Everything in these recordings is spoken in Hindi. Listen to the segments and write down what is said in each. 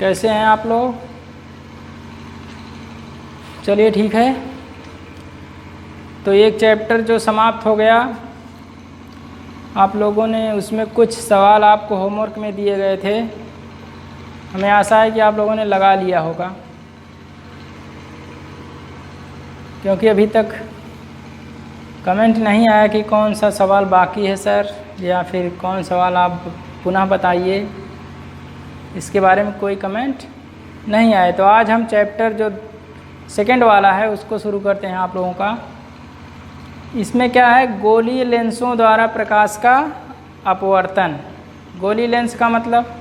कैसे हैं आप लोग? चलिए ठीक है। तो एक चैप्टर जो समाप्त हो गया, आप लोगों ने उसमें कुछ सवाल आपको होमवर्क में दिए गए थे। हमें आशा है कि आप लोगों ने लगा लिया होगा, क्योंकि अभी तक कमेंट नहीं आया कि कौन सा सवाल बाकी है सर, या फिर कौन सवाल आप पुनः बताइए। इसके बारे में कोई कमेंट नहीं आए। तो आज हम चैप्टर जो सेकंड वाला है उसको शुरू करते हैं आप लोगों का। इसमें क्या है? गोलीय लेंसों द्वारा प्रकाश का अपवर्तन। गोलीय लेंस का मतलब,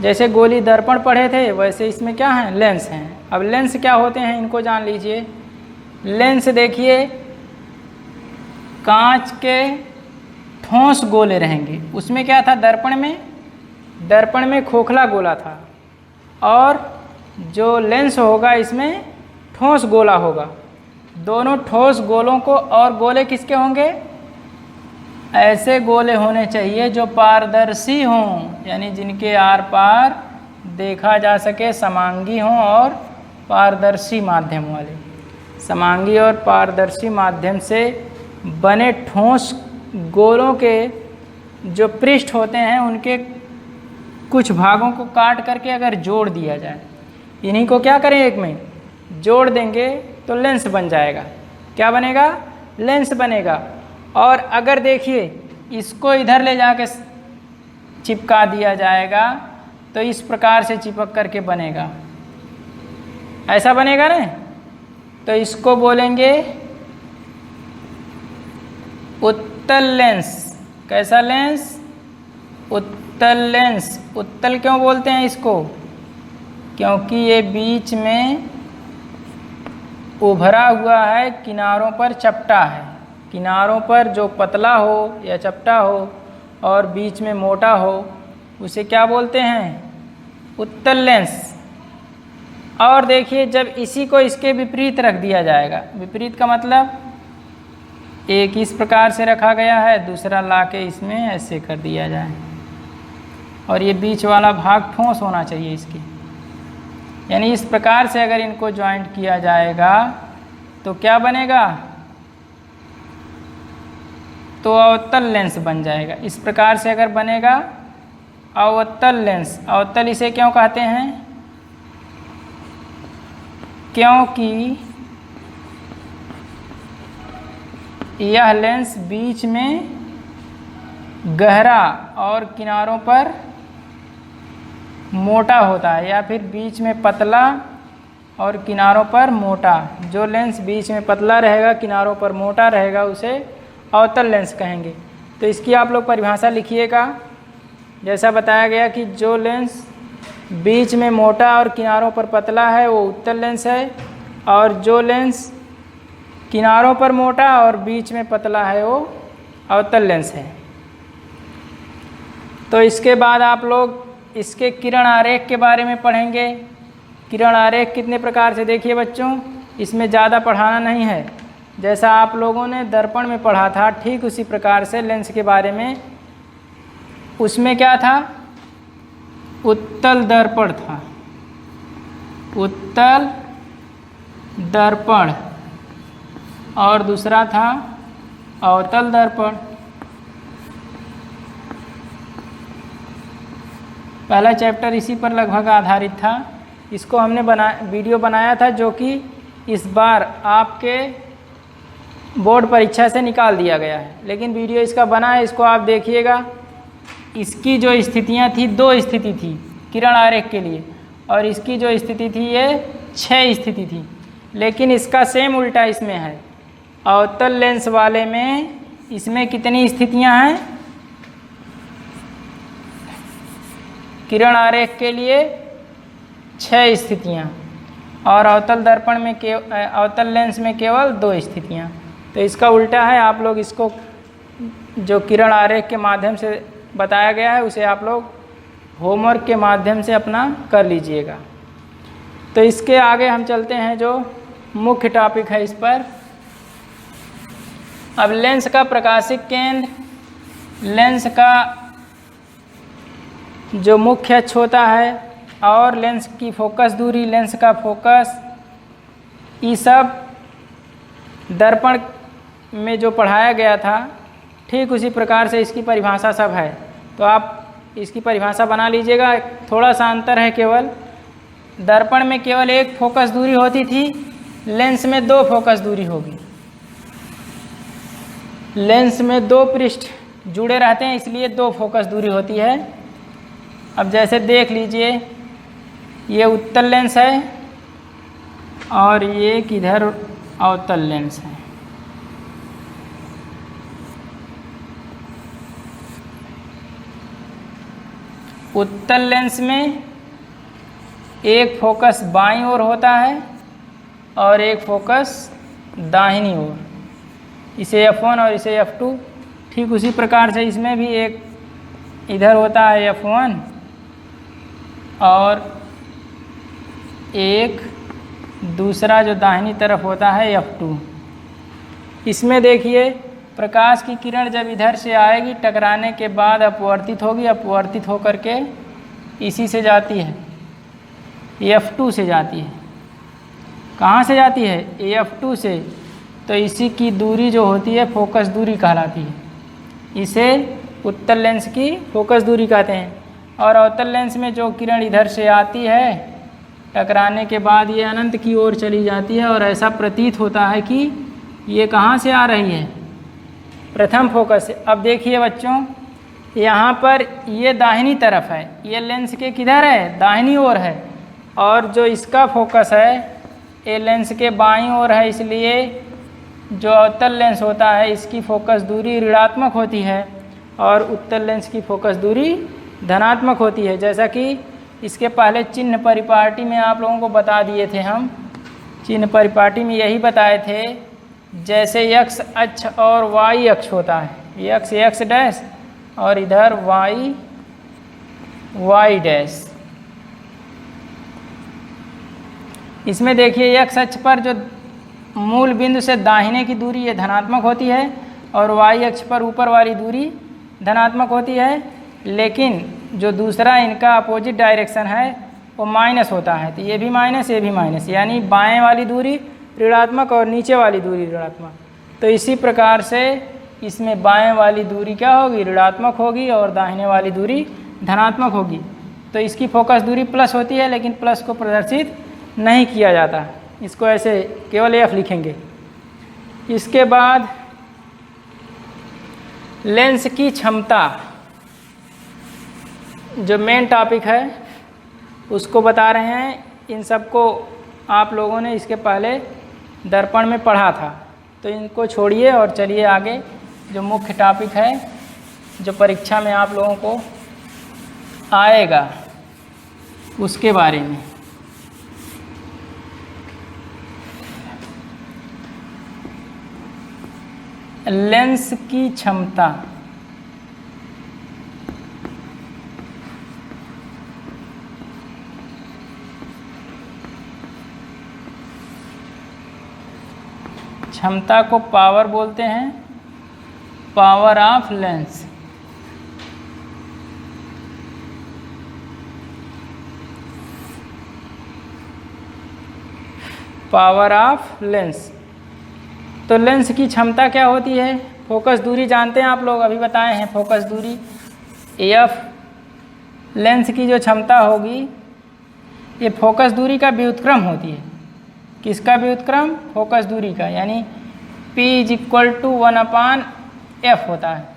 जैसे गोली दर्पण पढ़े थे वैसे इसमें क्या है? लेंस हैं। अब लेंस क्या होते हैं इनको जान लीजिए। लेंस देखिए, कांच के ठोस गोले रहेंगे। उसमें क्या था? दर्पण में खोखला गोला था, और जो लेंस होगा इसमें ठोस गोला होगा। दोनों ठोस गोलों को, और गोले किसके होंगे? ऐसे गोले होने चाहिए जो पारदर्शी हों, यानी जिनके आर पार देखा जा सके, समांगी हों और पारदर्शी माध्यम वाले। समांगी और पारदर्शी माध्यम से बने ठोस गोलों के जो पृष्ठ होते हैं उनके कुछ भागों को काट करके अगर जोड़ दिया जाए, इन्हीं को क्या करें? एक में जोड़ देंगे तो लेंस बन जाएगा। क्या बनेगा? लेंस बनेगा। और अगर देखिए इसको इधर ले जाके चिपका दिया जाएगा तो इस प्रकार से चिपक करके बनेगा। ऐसा बनेगा ना? तो इसको बोलेंगे उत्तल लेंस। कैसा लेंस? उत्तल लेंस। उत्तल क्यों बोलते हैं इसको? क्योंकि ये बीच में उभरा हुआ है, किनारों पर चपटा है। किनारों पर जो पतला हो या चपटा हो और बीच में मोटा हो, उसे क्या बोलते हैं? उत्तल लेंस। और देखिए, जब इसी को इसके विपरीत रख दिया जाएगा, विपरीत का मतलब एक इस प्रकार से रखा गया है, दूसरा लाके इसमें ऐसे कर दिया जाए, और ये बीच वाला भाग ठोस होना चाहिए इसकी। यानी इस प्रकार से अगर इनको ज्वाइंट किया जाएगा तो क्या बनेगा? तो अवतल लेंस बन जाएगा। इस प्रकार से अगर बनेगा अवतल लेंस। अवतल इसे क्यों कहते हैं? क्योंकि यह लेंस बीच में गहरा और किनारों पर मोटा होता है, या फिर बीच में पतला और किनारों पर मोटा। जो लेंस बीच में पतला रहेगा, किनारों पर मोटा रहेगा, उसे अवतल लेंस कहेंगे। तो इसकी आप लोग परिभाषा लिखिएगा। जैसा बताया गया कि जो लेंस बीच में मोटा और किनारों पर पतला है वो उत्तल लेंस है, और जो लेंस किनारों पर मोटा और बीच में पतला है वो अवतल लेंस है। तो इसके बाद आप लोग इसके किरण आरेख के बारे में पढ़ेंगे। किरण आरेख कितने प्रकार से? देखिए बच्चों, इसमें ज़्यादा पढ़ाना नहीं है। जैसा आप लोगों ने दर्पण में पढ़ा था, ठीक उसी प्रकार से लेंस के बारे में। उसमें क्या था? उत्तल दर्पण था, उत्तल दर्पण, और दूसरा था अवतल दर्पण। पहला चैप्टर इसी पर लगभग आधारित था। इसको हमने वीडियो बनाया था, जो कि इस बार आपके बोर्ड परीक्षा से निकाल दिया गया है, लेकिन वीडियो इसका बना है, इसको आप देखिएगा। इसकी जो स्थितियां थी, 2 स्थिति थी किरण आरेख के लिए, और इसकी जो स्थिति थी ये 6 स्थिति थी। लेकिन इसका सेम उल्टा इसमें है। अवतल लेंस वाले में इसमें कितनी स्थितियां हैं? किरण आरेख के लिए 6 स्थितियां, और अवतल दर्पण में अवतल लेंस में केवल 2 स्थितियां। तो इसका उल्टा है। आप लोग इसको जो किरण आरेख के माध्यम से बताया गया है उसे आप लोग होमवर्क के माध्यम से अपना कर लीजिएगा। तो इसके आगे हम चलते हैं, जो मुख्य टॉपिक है इस पर। अब लेंस का प्रकाशिक केंद्र, लेंस का जो मुख्य अक्ष होता है और लेंस की फोकस दूरी, लेंस का फोकस, ये सब दर्पण में जो पढ़ाया गया था ठीक उसी प्रकार से इसकी परिभाषा सब है। तो आप इसकी परिभाषा बना लीजिएगा। थोड़ा सा अंतर है, केवल दर्पण में केवल एक फोकस दूरी होती थी, लेंस में दो फोकस दूरी होगी। लेंस में दो पृष्ठ जुड़े रहते हैं, इसलिए दो फोकस दूरी होती है। अब जैसे देख लीजिए, ये उत्तल लेंस है और ये किधर अवतल लेंस है। उत्तल लेंस में एक फोकस बाईं ओर होता है और एक फोकस दाहिनी ओर, इसे F1 और इसे F2। ठीक उसी प्रकार से इसमें भी एक इधर होता है F1 और एक दूसरा जो दाहिनी तरफ होता है F2। इसमें देखिए, प्रकाश की किरण जब इधर से आएगी, टकराने के बाद अपवर्तित होगी, अपवर्तित होकर के इसी से जाती है, F2 से जाती है। कहाँ से जाती है? F2 से। तो इसी की दूरी जो होती है फोकस दूरी कहलाती है। इसे उत्तल लेंस की फोकस दूरी कहते हैं। और अवतल लेंस में जो किरण इधर से आती है, टकराने के बाद ये अनंत की ओर चली जाती है और ऐसा प्रतीत होता है कि ये कहाँ से आ रही है? प्रथम फोकस से। अब देखिए बच्चों, यहाँ पर ये दाहिनी तरफ है, ये लेंस के किधर है? दाहिनी ओर है। और जो इसका फोकस है ये लेंस के बाईं ओर है, इसलिए जो अवतल लेंस होता है इसकी फोकस दूरी ऋणात्मक होती है और उत्तल लेंस की फोकस दूरी धनात्मक होती है। जैसा कि इसके पहले चिन्ह परिपाटी में आप लोगों को बता दिए थे। हम चिन्ह परिपाटी में यही बताए थे, जैसे x अक्ष और y अक्ष होता है, x x डैश और इधर y y डैश। इसमें देखिए, x अक्ष पर जो मूल बिंदु से दाहिने की दूरी ये धनात्मक होती है और y अक्ष पर ऊपर वाली दूरी धनात्मक होती है, लेकिन जो दूसरा इनका अपोजिट डायरेक्शन है वो माइनस होता है। तो ये भी माइनस, ये भी माइनस, यानी बाएं वाली दूरी ऋणात्मक और नीचे वाली दूरी ऋणात्मक। तो इसी प्रकार से इसमें बाएं वाली दूरी क्या होगी? ऋणात्मक होगी और दाहिने वाली दूरी धनात्मक होगी। तो इसकी फोकस दूरी प्लस होती है, लेकिन प्लस को प्रदर्शित नहीं किया जाता, इसको ऐसे केवल F लिखेंगे। इसके बाद लेंस की क्षमता, जो मेन टॉपिक है उसको बता रहे हैं। इन सबको आप लोगों ने इसके पहले दर्पण में पढ़ा था, तो इनको छोड़िए और चलिए आगे जो मुख्य टॉपिक है, जो परीक्षा में आप लोगों को आएगा, उसके बारे में। लेंस की क्षमता। क्षमता को पावर बोलते हैं, power of lens. Power of lens. तो लेंस की क्षमता क्या होती है? फोकस दूरी जानते हैं आप लोग, अभी बताए हैं फोकस दूरी F। लेंस की जो क्षमता होगी ये फोकस दूरी का व्युत्क्रम होती है। किसका व्युत्क्रम? फोकस दूरी का, यानी P = 1/F होता है।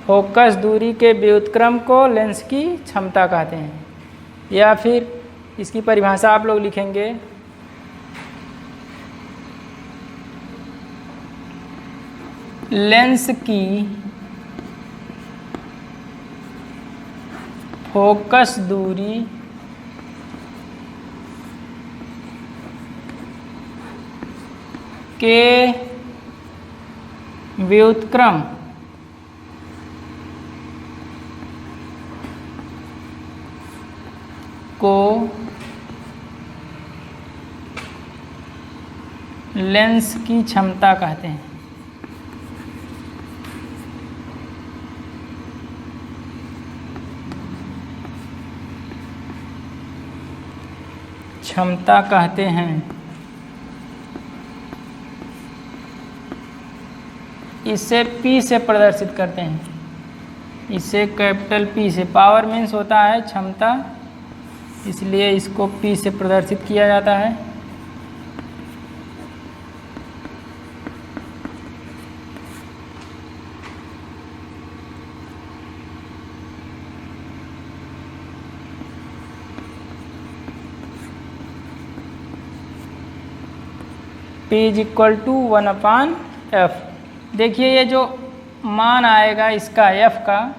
फोकस दूरी के व्युत्क्रम को लेंस की क्षमता कहते हैं। या फिर इसकी परिभाषा आप लोग लिखेंगे, लेंस की फोकस दूरी के व्युत्क्रम को लेंस की क्षमता कहते हैं। क्षमता कहते हैं। इसे P से प्रदर्शित करते हैं, इसे कैपिटल P से। पावर मीन्स होता है क्षमता, इसलिए इसको P से प्रदर्शित किया जाता है। P is equal to 1/f। देखिए ये जो मान आएगा इसका F का,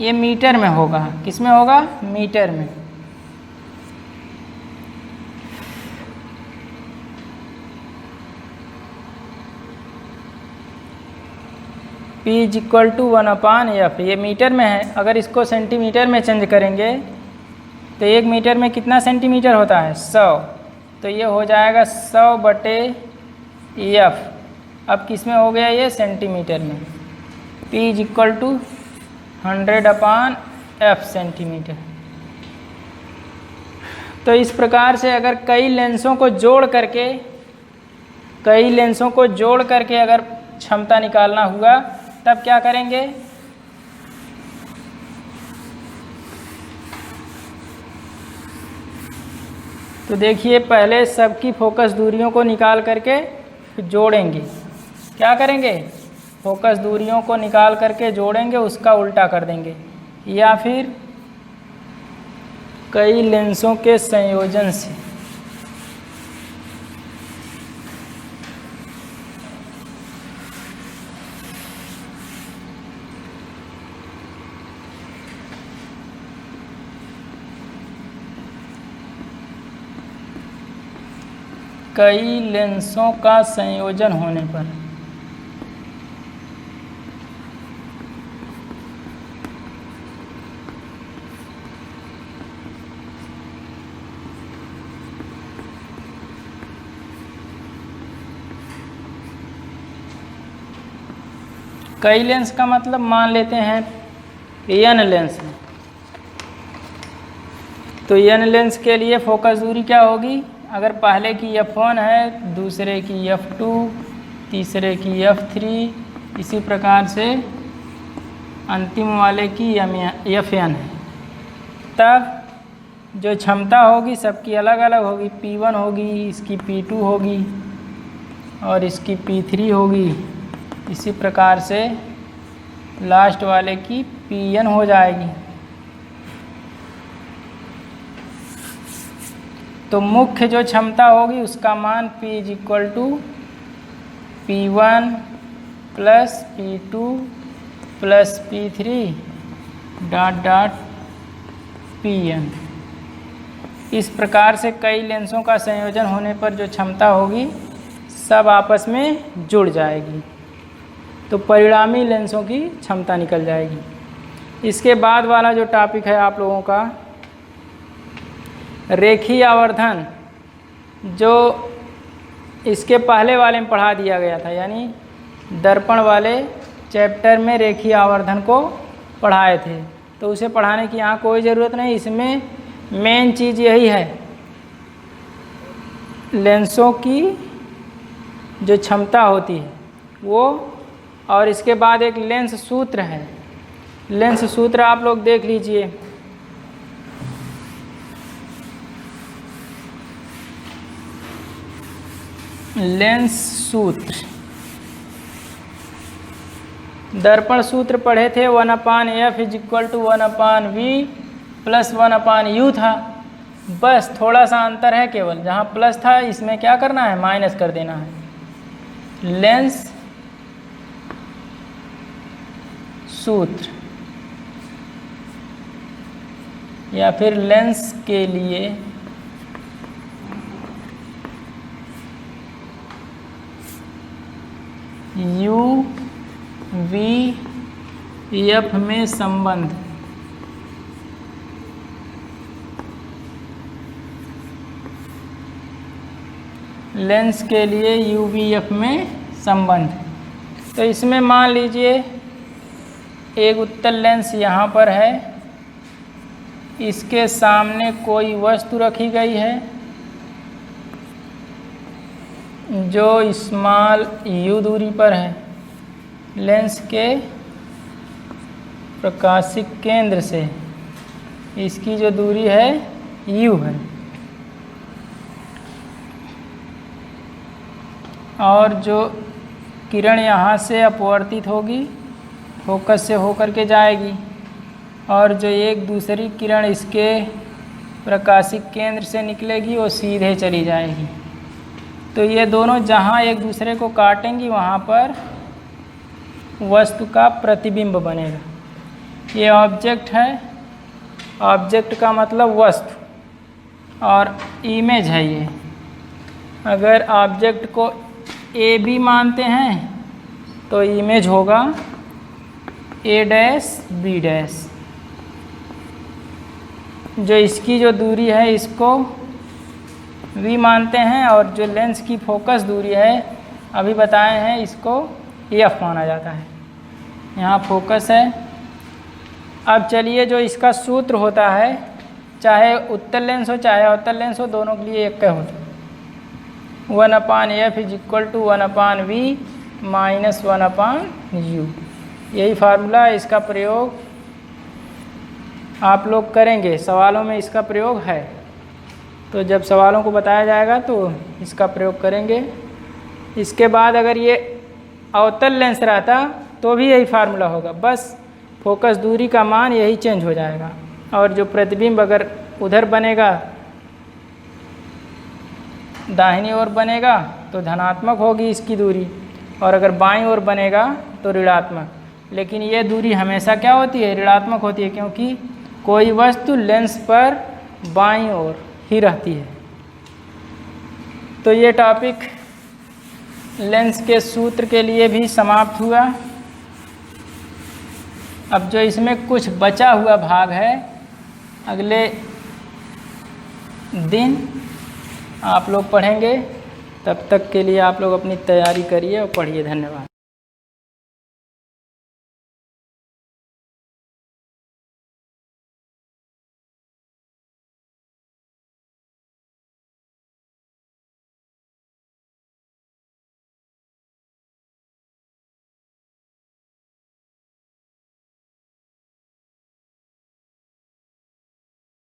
ये मीटर में होगा। किस में होगा? मीटर में। P is equal to 1/f, ये मीटर में है। अगर इसको सेंटीमीटर में चेंज करेंगे तो 1 मीटर में कितना सेंटीमीटर होता है? 100। तो ये हो जाएगा 100/f। अब किस में हो गया? ये सेंटीमीटर में। P is equal to 100/f centimetre. तो इस प्रकार से अगर कई लेंसों को जोड़ करके अगर क्षमता निकालना हुआ तब क्या करेंगे? तो देखिए पहले सबकी फोकस दूरियों को निकाल करके जोड़ेंगे। क्या करेंगे? फोकस दूरियों को निकाल करके जोड़ेंगे, उसका उल्टा कर देंगे। या फिर कई लेंसों के संयोजन से। कई लेंसों का संयोजन होने पर कई लेंस का मतलब मान लेते हैं n लेंस है। तो n लेंस के लिए फोकस दूरी क्या होगी? अगर पहले की f1 है, दूसरे की f2, तीसरे की f3, इसी प्रकार से अंतिम वाले की fn है, तब जो क्षमता होगी सबकी अलग अलग होगी। P1 होगी, इसकी P2 होगी और इसकी P3 होगी। इसी प्रकार से लास्ट वाले की Pn हो जाएगी। तो मुख्य जो क्षमता होगी उसका मान P is equal to P1 plus P2 plus P3 dot dot Pn। इस प्रकार से कई लेंसों का संयोजन होने पर जो क्षमता होगी सब आपस में जुड़ जाएगी, तो परिणामी लेंसों की क्षमता निकल जाएगी। इसके बाद वाला जो टॉपिक है आप लोगों का रेखीय आवर्धन, जो इसके पहले वाले में पढ़ा दिया गया था, यानी दर्पण वाले चैप्टर में रेखीय आवर्धन को पढ़ाए थे। तो उसे पढ़ाने की यहाँ कोई ज़रूरत नहीं। इसमें मेन चीज़ यही है, लेंसों की जो क्षमता होती है वो, और इसके बाद एक लेंस सूत्र है। लेंस सूत्र आप लोग देख लीजिए। लेंस सूत्र, दर्पण सूत्र पढ़े थे 1/f is equal to 1/v plus 1/u था। बस थोड़ा सा अंतर है, केवल जहाँ प्लस था इसमें क्या करना है? माइनस कर देना है। लेंस सूत्र या फिर लेंस के लिए U V F में संबंध। लेंस के लिए U V F में संबंध। तो इसमें मान लीजिए एक उत्तल लेंस यहाँ पर है, इसके सामने कोई वस्तु रखी गई है जो स्मॉल u दूरी पर है लेंस के प्रकाशिक केंद्र से, इसकी जो दूरी है u है, और जो किरण यहाँ से अपवर्तित होगी, फोकस से होकर के जाएगी, और जो एक दूसरी किरण इसके प्रकाशिक केंद्र से निकलेगी वो सीधे चली जाएगी। तो ये दोनों जहाँ एक दूसरे को काटेंगी वहाँ पर वस्तु का प्रतिबिंब बनेगा। ये ऑब्जेक्ट है, ऑब्जेक्ट का मतलब वस्तु, और इमेज है ये। अगर ऑब्जेक्ट को ए बी मानते हैं तो इमेज होगा ए डैश बी डैश। जो इसकी जो दूरी है इसको v मानते हैं, और जो लेंस की फोकस दूरी है अभी बताए हैं इसको f माना जाता है। यहाँ फोकस है। अब चलिए, जो इसका सूत्र होता है, चाहे उत्तल लेंस हो चाहे अवतल लेंस हो, दोनों के लिए एक का होता है। 1/f is equal to 1/v minus 1/u। यही फार्मूला है। इसका प्रयोग आप लोग करेंगे, सवालों में इसका प्रयोग है। तो जब सवालों को बताया जाएगा तो इसका प्रयोग करेंगे। इसके बाद अगर ये अवतल लेंस रहता तो भी यही फार्मूला होगा, बस फोकस दूरी का मान यही चेंज हो जाएगा। और जो प्रतिबिंब अगर उधर बनेगा, दाहिनी ओर बनेगा तो धनात्मक होगी इसकी दूरी, और अगर बाईं ओर बनेगा तो ऋणात्मक। लेकिन ये दूरी हमेशा क्या होती है? ऋणात्मक होती है, क्योंकि कोई वस्तु लेंस पर बाईं ओर ही रहती है। तो ये टॉपिक लेंस के सूत्र के लिए भी समाप्त हुआ। अब जो इसमें कुछ बचा हुआ भाग है, अगले दिन आप लोग पढ़ेंगे। तब तक के लिए आप लोग अपनी तैयारी करिए और पढ़िए। धन्यवाद।